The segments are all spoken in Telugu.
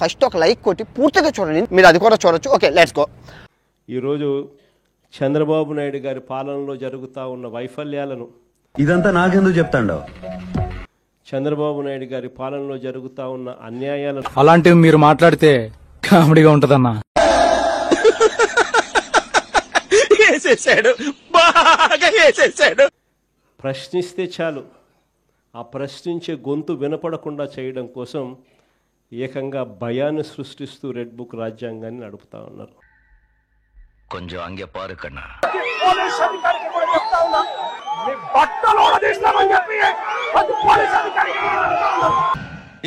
ఫస్ట్ ఒక లైక్ కొట్టి పూర్తిగా చూడండి, మీరు అది కూడా చూడొచ్చు. Okay, let's go. ఈరోజు చంద్రబాబు నాయుడు గారి పాలనలో జరుగుతూ ఉన్న వైఫల్యాలను ఇదంతా నాకెందుకు చెప్తాండో, చంద్రబాబు నాయుడు గారి పాలనలో జరుగుతూ ఉన్న అన్యాయాలను అలాంటివి మీరు మాట్లాడితే కామెడీగా ఉంటదన్నా. ప్రశ్నిస్తే చాలు, ఆ ప్రశ్నించే గొంతు వినపడకుండా చేయడం కోసం ఏకంగా భయాన్ని సృష్టిస్తూ రెడ్ బుక్ రాజ్యాంగాన్ని నడుపుతా ఉన్నారు. కొంచెం అంగే పారు కన్నా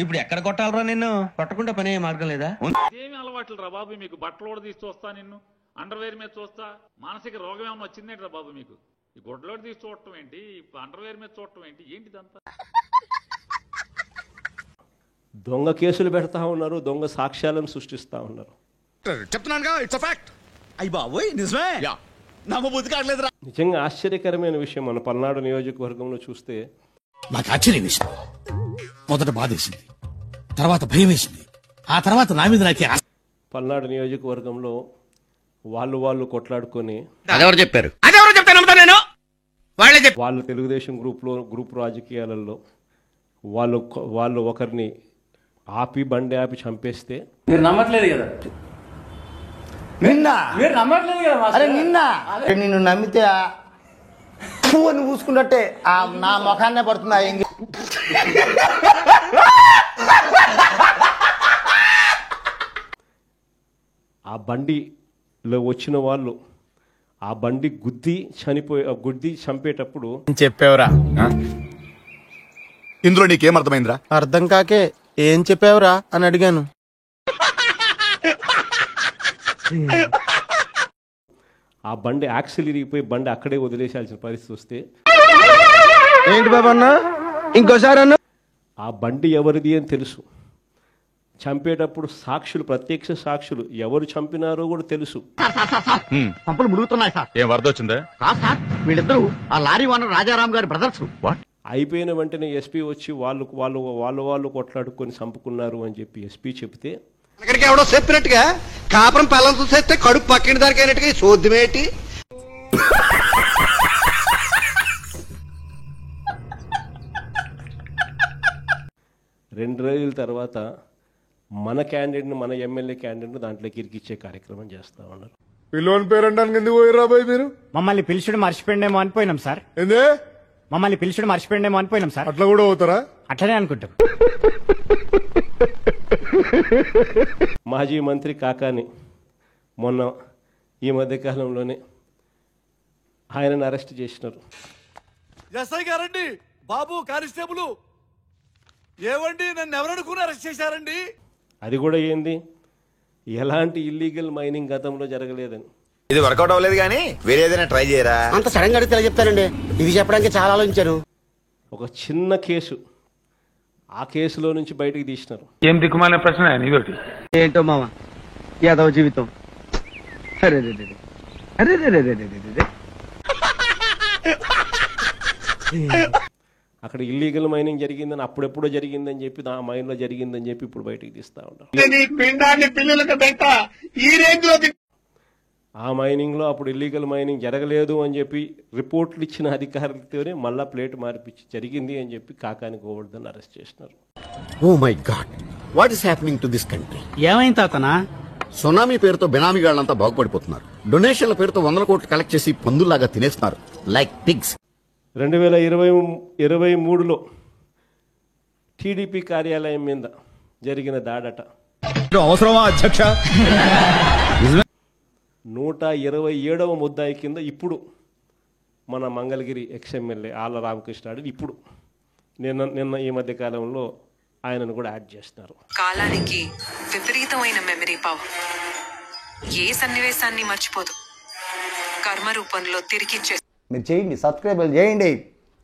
ఇప్పుడు ఎక్కడ కొట్టాలరా? నిన్ను కొట్టకుండా పనే మార్గం లేదా? ఏమి అలవాట్లు రా బాబు మీకు? బట్టలు తీసి చూస్తా, నిన్ను అండర్వేర్ మీద చూస్తా. మానసిక రోగం ఏమైనా వచ్చిందేంటి రా బాబు మీకు? ఈ గొడ్లోడు తీసి చూడటం ఏంటి, అండర్వేర్ మీద చూడటం ఏంటి, ఏంటిదంతా? దొంగ కేసులు పెడతా ఉన్నారు, దొంగ సాక్ష్యాలను సృష్టిస్తూ ఉన్నారు. చెప్తున్నానుగా, ఇట్స్ అ ఫ్యాక్ట్. అయ్య బాబోయ్, నిజమే. నమ్మబుద్ధి కావట్లేదురా. నిజంగా ఆశ్చర్యకరమైన విషయం. మన పల్నాడు నియోజకవర్గంలో చూస్తే నాకు ఆశ్చర్యం వేసింది. మొదట బాధ వేసింది, తర్వాత భయం వేసింది, ఆ తర్వాత నా మీద నాకే పల్నాడు నియోజకవర్గంలో వాళ్ళు కొట్లాడుకొని అదెవరు చెప్పారు? అదెవరు చెప్తాను నేను? వాళ్ళే చెప్పారు. వాళ్ళు తెలుగుదేశం గ్రూప్ రాజకీయాలలో వాళ్ళు ఒకరిని బండి ఆపి చంపేస్తే మీరు నమ్మట్లేదు కదా? నిన్న మీరు నమ్మట్లేదు కదా? అరే నిన్న నిన్ను నమ్మితే అని పూసుకున్నట్టే నా ముఖాన్నే పడుతుంది. ఆ బండిలో వచ్చిన వాళ్ళు ఆ బండి గుద్ది చంపేటప్పుడు చెప్పావురా? ఇందులో నీకేం అర్థమైందిరా? అర్థం కాకే ఏం చెప్పావురా అని అడిగాను. ఆ బండి యాక్సిల్ ఇరిగిపోయి బండి అక్కడే వదిలేసాల్సిన పరిస్థితి వస్తే ఏంటి బాబు అన్న, ఇంకోసారి అన్న. ఆ బండి ఎవరిది అని తెలుసు. చంపేటప్పుడు ప్రత్యక్ష సాక్షులు ఎవరు చంపినారో కూడా తెలుసు. పంపులు మురుగుతున్నాయి సార్. ఏం వరద వచ్చిందా? కాదు సార్, వీళ్ళిద్దరూ ఆ లారీ ఓనర్ రాజారాం గారి బ్రదర్స్. అయిపోయిన వెంటనే ఎస్పీ వచ్చి వాళ్ళు కొట్లాడుకొని చంపుకున్నారు అని చెప్పి ఎస్పీ చెప్తే అక్కడికి ఎవడో చెప్పినట్టుగా కాపురం పిల్లలు చూసేస్తే కడుపు పక్కిన దానికి అయినట్టుగా చూద్దామేంటి? రెండు రోజుల తర్వాత మన ఎమ్మెల్యే క్యాండిడేట్ను దాంట్లోకి ఇరికిచ్చే కార్యక్రమం చేస్తా ఉన్నారు. పిల్లోని పేరంటానికి ఎందుకు పోయిరా బాయ్ మీరు? మమ్మల్ని పిలిచుడు మర్చిపోయిండేమో అనిపోయినాం సార్. ఏందే? మమ్మల్ని పిలిచుడు మర్చిపోయిండేమో అనిపోయినాం సార్. అట్లా కూడా అవుతారా? అట్లనే అనుకుంటాం. మాజీ మంత్రి కాకాని మొన్న ఈ మధ్యకాలంలోనే ఆయనను అరెస్ట్ చేసినారు. ఎస్ఐ గారండి, బాబు కానిస్టేబుల్ ఏవండి, నన్ను ఎవరనుకుని అరెస్ట్ చేశారండి? అది కూడా ఏంది, ఎలాంటి ఇల్లీగల్ మైనింగ్ గతంలో జరగలేదని. ఇది వర్కౌట్ అవ్వలేదు కానీ వేరే ఏదైనా ట్రై చేయరా? అంత సడన్ గా అడిగితే ఎలా చెప్తానండి? ఇది చెప్పడానికి చాలా ఆలోచించాను. ఒక చిన్న కేసు, ఆ కేసులో నుంచి బయటకు తీసినారు. ఏం దిక్కుమాలిన ప్రశ్న ఇదొకటి. ఏంటో మామ యాదవ జీవితం. అరే అక్కడ ఇల్లీగల్ మైనింగ్ జరిగిందని, అప్పుడెప్పుడో జరిగిందని చెప్పి, ఆ మైన్ లో జరిగిందని చెప్పి ఇప్పుడు బయటకు తీస్తా ఉంటారు. ఆ మైనింగ్ లో అప్పుడు ఇల్లీగల్ మైనింగ్ జరగలేదు అని చెప్పి రిపోర్ట్లు ఇచ్చిన అధికారులతోనే మళ్ళా ప్లేట్ మార్పిచ్చి జరిగింది అని చెప్పి కాకాని గోవర్ధన్ అరెస్ట్ చేసినారు. Oh my God, what is happening to this country? ఏమైంది తాతనా? సునామీ పేరుతో బినామీగాళ్ళంతా బాగుపడిపోతున్నారు. డొనేషన్ల పేరుతో 100 కోట్లు కలెక్ట్ చేసి పందుల్లాగా తినేస్తున్నారు లైక్ పిగ్స్. 2023లో టీడీపీ కార్యాలయం మీద జరిగిన దాడట. అవసరమా అధ్యక్ష? 127వ ముద్దాయి కింద ఇప్పుడు మన మంగళగిరి ఎక్స్ఎమ్మెల్యే ఆళ్ల రామకృష్ణ ఇప్పుడు నిన్న ఈ మధ్య కాలంలో ఆయనను కూడా యాడ్ చేస్తున్నారు. కాలానికి విపరీతమైన మెమరీ పవర్ ఏ సన్నివేశాన్ని మర్చిపోదు, కర్మ రూపంలో తిరిగి మీరు చేయండి, సబ్స్క్రైబ్ చేయండి,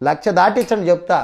1,00,000 దాటించండి చెప్తా.